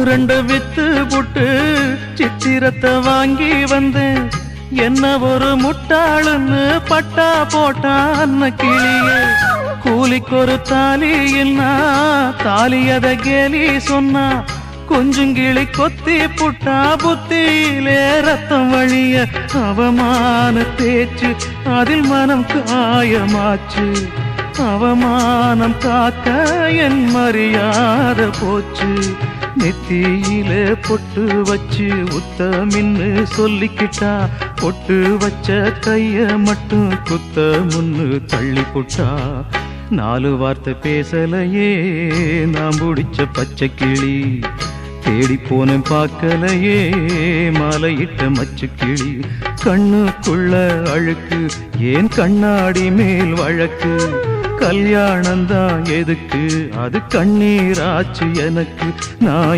ரெண்டு வித்து புட்டு சித்திரத்தை வாங்கி வந்தேன். என்ன ஒரு முட்டாளுன்னு பட்டா போட்டா அன்ன கிளிய. கூலிக்கு ஒரு தாலி என்ன தாலியத கேலி சொன்னா. கொஞ்சம் கிளி கொத்தி புட்டா புத்தியிலே ரத்தம் வழிய. அவமான பேச்சு அதில் மனம் காயமாச்சு. அவமானம் காக்க என் மரியாதை போச்சு. நெத்தியில பொட்டு வச்சு உத்தமின்னு சொல்லிக்கிட்டா. பொட்டு வச்ச கைய மட்டும் குத்த முன்னு தள்ளி புட்டா. 4 வார்த்தை பேசலையே நாம் பிடிச்ச பச்சை கிளி. தேடி போன பார்க்கலையே மாலையிட்ட மச்சு கிளி. கண்ணுக்குள்ள அழுக்கு ஏன் கண்ணாடி மேல் வழக்கு. கல்யாணந்தான் எதுக்கு அது கண்ணீராச்சு எனக்கு. நான்